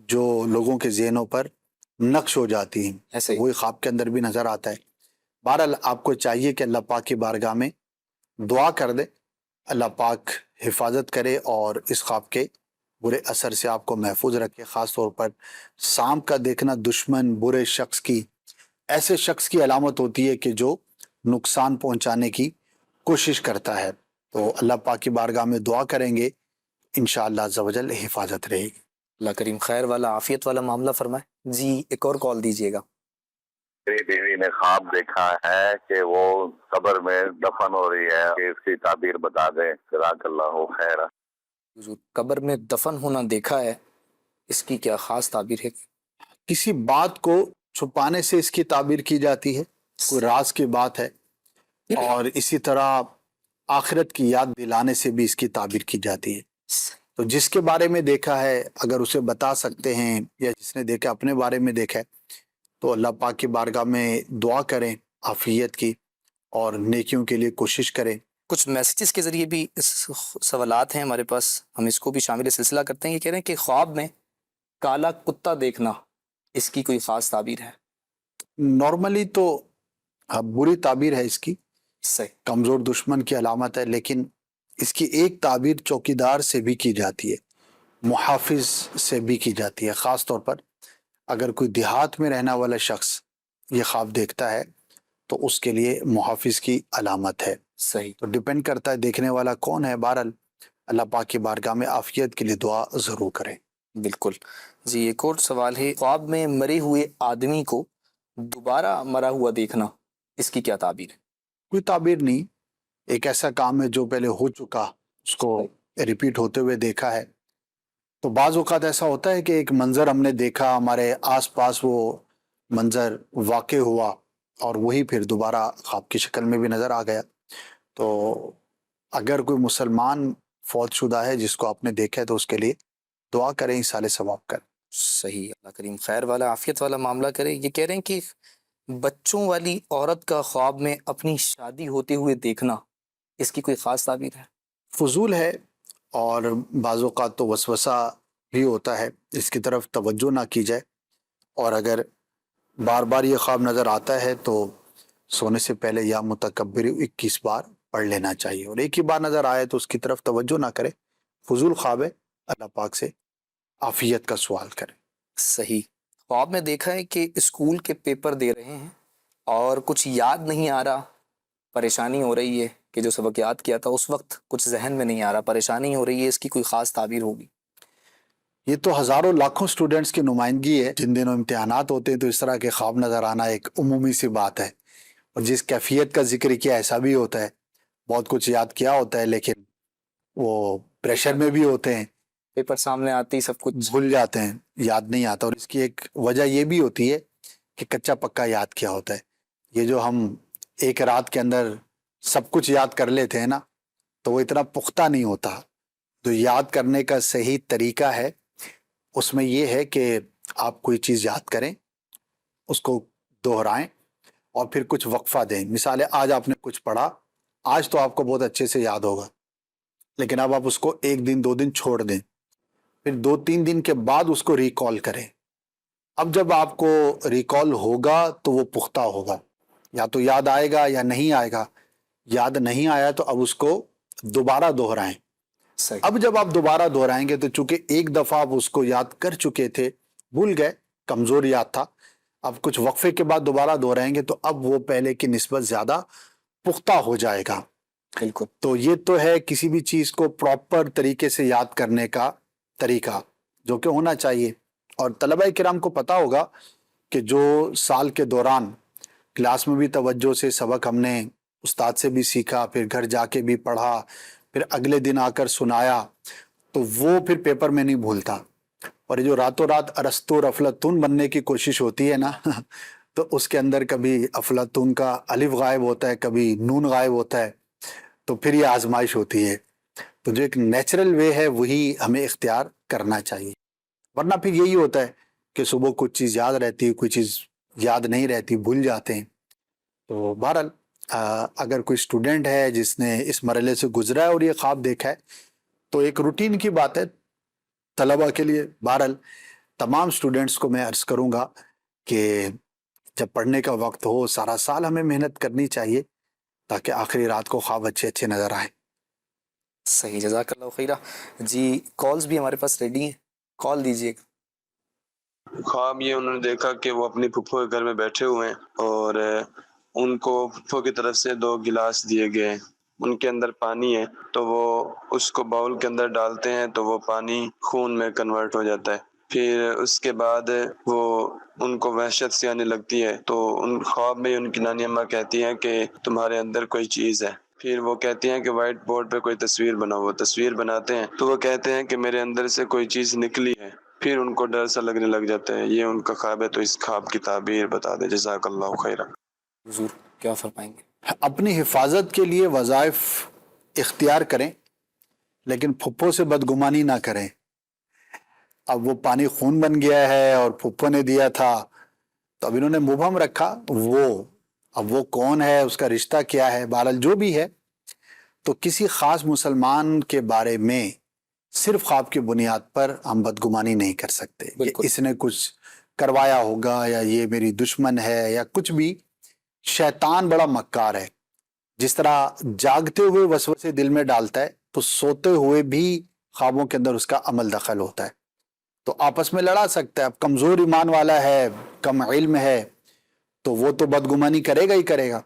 جو لوگوں کے ذہنوں پر نقش ہو جاتی ہیں. ایسے ہی. وہی خواب کے اندر بھی نظر آتا ہے. بہرحال آپ کو چاہیے کہ اللہ پاک کی بارگاہ میں دعا کر دے، اللہ پاک حفاظت کرے اور اس خواب کے برے اثر سے آپ کو محفوظ رکھے. خاص طور پر سانپ کا دیکھنا دشمن، برے شخص کی، ایسے شخص کی علامت ہوتی ہے کہ جو نقصان پہنچانے کی کوشش کرتا ہے. تو اللہ پاک کی بارگاہ میں دعا کریں گے، انشاءاللہ عز و جل حفاظت رہے گی. اللہ کریم خیر والا عافیت والا معاملہ فرمائے. جی ایک اور کال دیجیے گا. میری بیوی نے خواب دیکھا ہے کہ وہ قبر میں دفن ہو رہی ہے، کہ اس کی تعبیر بتا دیں. جزاک اللہ خیر. جو قبر میں دفن ہونا دیکھا ہے، اس کی کیا خاص تعبیر ہے؟ کسی بات کو چھپانے سے اس کی تعبیر کی جاتی ہے، کوئی راز کی بات ہے، اور اسی طرح آخرت کی یاد دلانے سے بھی اس کی تعبیر کی جاتی ہے. تو جس کے بارے میں دیکھا ہے اگر اسے بتا سکتے ہیں، یا جس نے دیکھا اپنے بارے میں دیکھا ہے، تو اللہ پاک کی بارگاہ میں دعا کریں عافیت کی اور نیکیوں کے لیے کوشش کریں. کچھ میسیجز کے ذریعے بھی اس سوالات ہیں ہمارے پاس، ہم اس کو بھی شامل سلسلہ کرتے ہیں. یہ کہہ رہے ہیں کہ خواب میں کالا کتا دیکھنا، اس کی کوئی خاص تعبیر ہے؟ نارملی تو بری تعبیر ہے اس کی، صحیح. کمزور دشمن کی علامت ہے، لیکن اس کی ایک تعبیر چوکیدار سے بھی کی جاتی ہے، محافظ سے بھی کی جاتی ہے. خاص طور پر اگر کوئی دیہات میں رہنے والا شخص یہ خواب دیکھتا ہے تو اس کے لیے محافظ کی علامت ہے. صحیح. تو ڈیپینڈ کرتا ہے دیکھنے والا کون ہے. بہرحال اللہ پاک کی بارگاہ میں عافیت کے لیے دعا ضرور کریں. بالکل. جی ایک اور سوال ہے، خواب میں مرے ہوئے آدمی کو دوبارہ مرا ہوا دیکھنا، اس کی کیا تعبیر ہے؟ کوئی تعبیر نہیں، ایک ایسا کام ہے جو پہلے ہو چکا اس کو ریپیٹ ہوتے ہوئے دیکھا ہے. تو بعض اوقات ایسا ہوتا ہے کہ ایک منظر ہم نے دیکھا، ہمارے آس پاس وہ منظر واقع ہوا اور وہی پھر دوبارہ خواب کی شکل میں بھی نظر آ گیا. تو اگر کوئی مسلمان فوت شدہ ہے جس کو آپ نے دیکھا ہے تو اس کے لیے دعا کریں، ایصال ثواب کریں. صحیح. اللہ کریم خیر والا عافیت والا معاملہ کرے. یہ کہہ رہے ہیں کہ بچوں والی عورت کا خواب میں اپنی شادی ہوتے ہوئے دیکھنا، اس کی کوئی خاص تعبیر ہے؟ فضول ہے، اور بعض اوقات تو وسوسہ بھی ہوتا ہے، اس کی طرف توجہ نہ کی جائے. اور اگر بار بار یہ خواب نظر آتا ہے تو سونے سے پہلے یا متکبر 21 بار پڑھ لینا چاہیے، اور ایک ہی بار نظر آئے تو اس کی طرف توجہ نہ کرے. فضول خواب ہے، اللہ پاک سے عافیت کا سوال کرے. صحیح. خواب میں دیکھا ہے کہ اسکول کے پیپر دے رہے ہیں اور کچھ یاد نہیں آ رہا، پریشانی ہو رہی ہے کہ جو سبق یاد کیا تھا اس وقت کچھ ذہن میں نہیں آ رہا، پریشانی ہو رہی ہے، اس کی کوئی خاص تعبیر ہوگی؟ یہ تو ہزاروں لاکھوں سٹوڈنٹس کی نمائندگی ہے. جن دنوں امتحانات ہوتے ہیں تو اس طرح کے خواب نظر آنا ایک عمومی سی بات ہے، اور جس کیفیت کا ذکر کیا ایسا بھی ہوتا ہے. بہت کچھ یاد کیا ہوتا ہے لیکن وہ پریشر میں بھی ہوتے ہیں، پیپر سامنے آتی سب کچھ بھول جاتے ہیں، یاد نہیں آتا. اور اس کی ایک وجہ یہ بھی ہوتی ہے کہ کچا پکا یاد کیا ہوتا ہے. یہ جو ہم ایک رات کے اندر سب کچھ یاد کر لیتے ہیں نا، تو وہ اتنا پختہ نہیں ہوتا. تو یاد کرنے کا صحیح طریقہ ہے اس میں یہ ہے کہ آپ کوئی چیز یاد کریں، اس کو دہرائیں اور پھر کچھ وقفہ دیں. مثال ہے آج آپ نے کچھ پڑھا، آج تو آپ کو بہت اچھے سے یاد ہوگا، لیکن اب آپ اس کو 1 دن 2 دن چھوڑ دیں، پھر 2-3 دن کے بعد اس کو ریکال کریں. اب جب آپ کو ریکال ہوگا تو وہ پختہ ہوگا، یا تو یاد آئے گا یا نہیں آئے گا. یاد نہیں آیا تو اب اس کو دوبارہ دہرائیں. صحیح. اب جب آپ دوبارہ دہرائیں گے تو چونکہ ایک دفعہ آپ اس کو یاد کر چکے تھے، بھول گئے، کمزور یاد تھا، اب کچھ وقفے کے بعد دوبارہ دہرائیں گے تو اب وہ پہلے کی نسبت زیادہ پختہ ہو جائے گا. بالکل. تو یہ تو ہے کسی بھی چیز کو پراپر طریقے سے یاد کرنے کا طریقہ جو کہ ہونا چاہیے. اور طلبہ کرام کو پتہ ہوگا کہ جو سال کے دوران کلاس میں بھی توجہ سے سبق ہم نے استاد سے بھی سیکھا، پھر گھر جا کے بھی پڑھا، پھر اگلے دن آ کر سنایا، تو وہ پھر پیپر میں نہیں بھولتا. اور جو راتوں رات ارسطو اور افلاطون بننے کی کوشش ہوتی ہے نا تو اس کے اندر کبھی افلاطون کا الف غائب ہوتا ہے، کبھی نون غائب ہوتا ہے، تو پھر یہ آزمائش ہوتی ہے. تو جو ایک نیچرل وے ہے وہی ہمیں اختیار کرنا چاہیے، ورنہ پھر یہی ہوتا ہے کہ صبح کچھ چیز یاد رہتی ہے، کوئی چیز یاد نہیں رہتی، بھول جاتے ہیں. تو بہرحال اگر کوئی اسٹوڈنٹ ہے جس نے اس مرحلے سے گزرا ہے اور یہ خواب دیکھا ہے تو ایک روٹین کی بات ہے طلبہ کے لیے. بہرحال تمام اسٹوڈنٹس کو میں عرض کروں گا کہ جب پڑھنے کا وقت ہو سارا سال ہمیں محنت کرنی چاہیے تاکہ آخری رات کو خواب اچھے اچھے نظر آئیں. صحیح، جزاک اللہ خیرہ. جی کالز بھی ہمارے پاس ریڈی ہیں، کال دیجیے. خواب یہ انہوں نے دیکھا کہ وہ اپنی پھپھو کے گھر میں بیٹھے ہوئے ہیں اور ان کو پھپھو کی طرف سے 2 گلاس دیے گئے ہیں، ان کے اندر پانی ہے، تو وہ اس کو باؤل کے اندر ڈالتے ہیں تو وہ پانی خون میں کنورٹ ہو جاتا ہے. پھر اس کے بعد وہ ان کو وحشت سی آنے لگتی ہے، تو ان خواب میں ان کی نانی اماں کہتی ہیں کہ تمہارے اندر کوئی چیز ہے. پھر وہ کہتی ہیں کہ وائٹ بورڈ پہ کوئی تصویر بناؤ، وہ تصویر بناتے ہیں تو وہ کہتے ہیں کہ میرے اندر سے کوئی چیز نکلی ہے. پھر ان کو ڈر سا لگنے لگ جاتا ہے. یہ ان کا خواب ہے، تو اس خواب کی تعبیر بتا دیں. جزاک اللہ خیرہ. حضور کیا فرمائیں گے؟ اپنی حفاظت کے لیے وظائف اختیار کریں لیکن پھپھو سے بدگمانی نہ کریں. اب وہ پانی خون بن گیا ہے اور پھپھو نے دیا تھا تو اب انہوں نے مبہم رکھا، اب وہ کون ہے، اس کا رشتہ کیا ہے. بہرحال جو بھی ہے، تو کسی خاص مسلمان کے بارے میں صرف خواب کی بنیاد پر ہم بدگمانی نہیں کر سکتے کہ اس نے کچھ کروایا ہوگا یا یہ میری دشمن ہے یا کچھ بھی. شیطان بڑا مکار ہے، جس طرح جاگتے ہوئے وسوسے دل میں ڈالتا ہے تو سوتے ہوئے بھی خوابوں کے اندر اس کا عمل دخل ہوتا ہے. تو آپس میں لڑا سکتا ہے. اب کمزور ایمان والا ہے، کم علم ہے، تو وہ تو بدگمانی کرے گا ہی کرے گا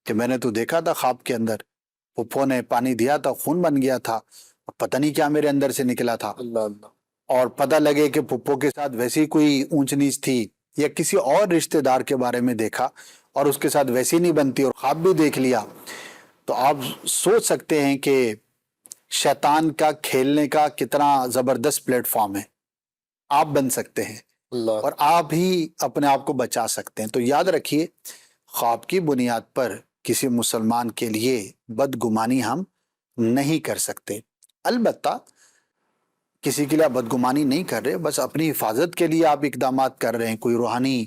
کہ میں نے تو دیکھا تھا خواب کے اندر پھپھو نے پانی دیا تھا، خون بن گیا تھا، پتہ نہیں کیا میرے اندر سے نکلا تھا. اور پتہ لگے کہ پھپھو کے ساتھ ویسی کوئی اونچ نیچ تھی یا کسی اور رشتہ دار کے بارے میں دیکھا اور اس کے ساتھ ویسی نہیں بنتی اور خواب بھی دیکھ لیا، تو آپ سوچ سکتے ہیں کہ شیطان کا کھیلنے کا کتنا زبردست پلیٹ فارم ہے. آپ بن سکتے ہیں اور آپ ہی اپنے آپ کو بچا سکتے ہیں. تو یاد رکھیے خواب کی بنیاد پر کسی مسلمان کے لیے بدگمانی ہم نہیں کر سکتے. البتہ کسی کے لیے آپ بدگمانی نہیں کر رہے، بس اپنی حفاظت کے لیے آپ اقدامات کر رہے ہیں، کوئی روحانی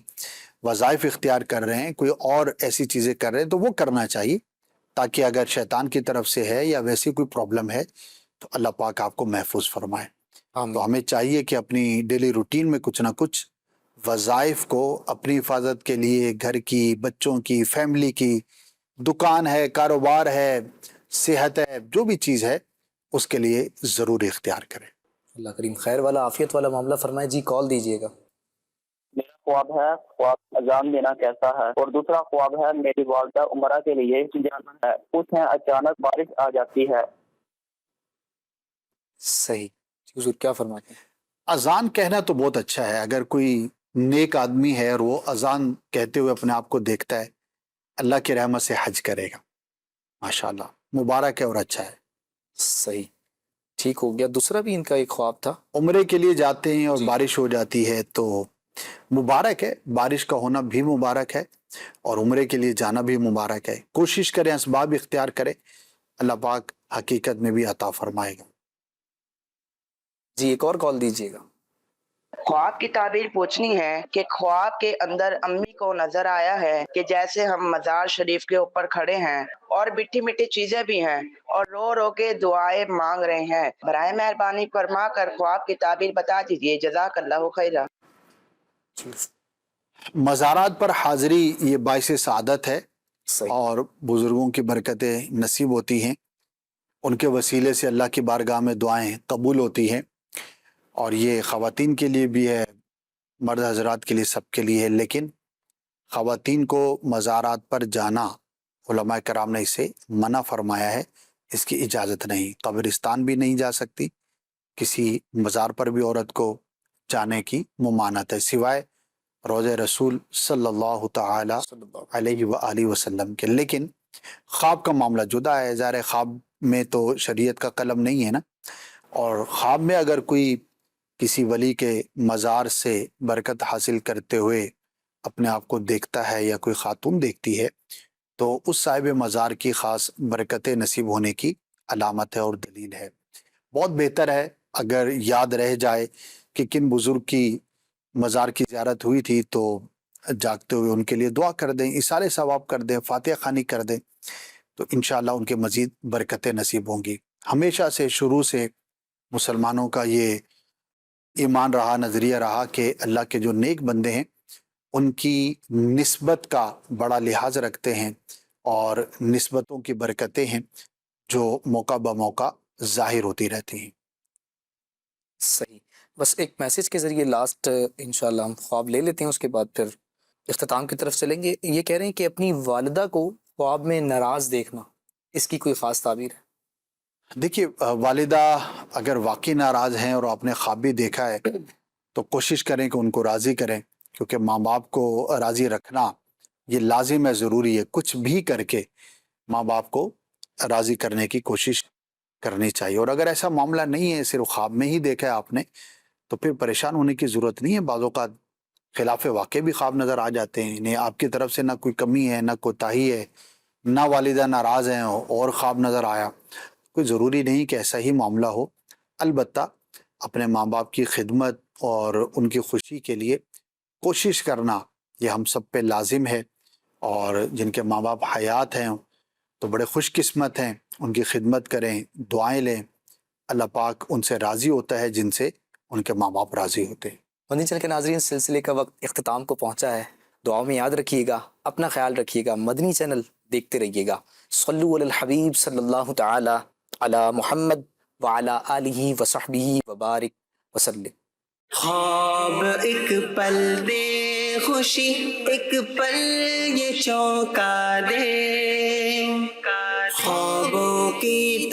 وظائف اختیار کر رہے ہیں، کوئی اور ایسی چیزیں کر رہے ہیں تو وہ کرنا چاہیے تاکہ اگر شیطان کی طرف سے ہے یا ویسی کوئی پرابلم ہے تو اللہ پاک آپ کو محفوظ فرمائے. تو ہمیں چاہیے کہ اپنی ڈیلی روٹین میں کچھ نہ کچھ وظائف کو اپنی حفاظت کے لیے، گھر کی، بچوں کی، فیملی کی، دکان ہے، کاروبار ہے، صحت ہے، جو بھی چیز ہے اس کے لیے ضرور اختیار کریں. اللہ کریم خیر والا عافیت والا معاملہ فرمائے. جی کال دیجیے گا. میرا خواب ہے، خواب اذان دینا کیسا ہے. اور دوسرا خواب ہے میری والدہ عمرہ کے لیے جانا ہے، پوچھیں اچانک بارش آ جاتی ہے. صحیح. حضور کیا فرماتے ہیں؟ اذان کہنا تو بہت اچھا ہے. اگر کوئی نیک آدمی ہے اور وہ اذان کہتے ہوئے اپنے آپ کو دیکھتا ہے، اللہ کی رحمت سے حج کرے گا. ماشاءاللہ مبارک ہے اور اچھا ہے. صحیح، ٹھیک ہو گیا. دوسرا بھی ان کا ایک خواب تھا، عمرے کے لیے جاتے ہیں اور بارش ہو جاتی ہے تو مبارک ہے. بارش کا ہونا بھی مبارک ہے اور عمرے کے لیے جانا بھی مبارک ہے. کوشش کریں، اسباب اختیار کریں، اللہ پاک حقیقت میں بھی عطا فرمائے گا. جی ایک اور کال دیجیے گا. خواب کی تعبیر پوچھنی ہے کہ خواب کے اندر امی کو نظر آیا ہے کہ جیسے ہم مزار شریف کے اوپر کھڑے ہیں اور مٹی مٹی چیزیں بھی ہیں اور رو رو کے دعائیں مانگ رہے ہیں. برائے مہربانی فرما کر خواب کی تعبیر بتا دیجیے. جزاک اللہ خیرہ. مزارات پر حاضری یہ باعث سعادت ہے صحیح. اور بزرگوں کی برکتیں نصیب ہوتی ہیں، ان کے وسیلے سے اللہ کی بارگاہ میں دعائیں قبول ہوتی ہیں، اور یہ خواتین کے لیے بھی ہے، مرد حضرات کے لیے، سب کے لیے ہے. لیکن خواتین کو مزارات پر جانا علماء کرام نے اسے منع فرمایا ہے، اس کی اجازت نہیں. قبرستان بھی نہیں جا سکتی، کسی مزار پر بھی عورت کو جانے کی ممانعت ہے، سوائے روضہ رسول صلی اللہ تعالی علیہ وآلہ وسلم کے. لیکن خواب کا معاملہ جدا ہے. ظاہر خواب میں تو شریعت کا قلم نہیں ہے نا، اور خواب میں اگر کوئی کسی ولی کے مزار سے برکت حاصل کرتے ہوئے اپنے آپ کو دیکھتا ہے یا کوئی خاتون دیکھتی ہے تو اس صاحب مزار کی خاص برکتیں نصیب ہونے کی علامت ہے اور دلیل ہے. بہت بہتر ہے اگر یاد رہ جائے کہ کن بزرگ کی مزار کی زیارت ہوئی تھی تو جاگتے ہوئے ان کے لیے دعا کر دیں، ایثار ثواب کر دیں، فاتحہ خوانی کر دیں، تو انشاءاللہ ان کے مزید برکتیں نصیب ہوں گی. ہمیشہ سے شروع سے مسلمانوں کا یہ ایمان رہا، نظریہ رہا کہ اللہ کے جو نیک بندے ہیں ان کی نسبت کا بڑا لحاظ رکھتے ہیں، اور نسبتوں کی برکتیں ہیں جو موقع بموقع ظاہر ہوتی رہتی ہیں. صحیح. بس ایک میسج کے ذریعے لاسٹ انشاءاللہ ہم خواب لے لیتے ہیں، اس کے بعد پھر اختتام کی طرف چلیں گے. یہ کہہ رہے ہیں کہ اپنی والدہ کو خواب میں ناراض دیکھنا، اس کی کوئی خاص تعبیر ہے؟ دیکھیے، والدہ اگر واقعی ناراض ہیں اور آپ نے خواب بھی دیکھا ہے تو کوشش کریں کہ ان کو راضی کریں، کیونکہ ماں باپ کو راضی رکھنا یہ لازم ہے، ضروری ہے. کچھ بھی کر کے ماں باپ کو راضی کرنے کی کوشش کرنی چاہیے. اور اگر ایسا معاملہ نہیں ہے، صرف خواب میں ہی دیکھا ہے آپ نے، تو پھر پریشان ہونے کی ضرورت نہیں ہے. بعض اوقات خلاف واقع بھی خواب نظر آ جاتے ہیں، انہیں آپ کی طرف سے نہ کوئی کمی ہے، نہ کوتاہی ہے، نہ والدہ ناراض ہیں اور خواب نظر آیا. کوئی ضروری نہیں کہ ایسا ہی معاملہ ہو. البتہ اپنے ماں باپ کی خدمت اور ان کی خوشی کے لیے کوشش کرنا یہ ہم سب پہ لازم ہے، اور جن کے ماں باپ حیات ہیں تو بڑے خوش قسمت ہیں، ان کی خدمت کریں، دعائیں لیں. اللہ پاک ان سے راضی ہوتا ہے جن سے ان کے ماں باپ راضی ہوتے ہیں. مدنی چینل کے ناظرین، سلسلے کا وقت اختتام کو پہنچا ہے. دعاؤں میں یاد رکھیے گا، اپنا خیال رکھیے گا، مدنی چینل دیکھتے رہیے گا. صلو علی الحبیب صلی اللہ تعالی علی محمد وعلی آلہ وصحبہ وبارک وسلم. خواب ایک پل دے خوشی، ایک پل یہ چونکا دے، خوابوں کی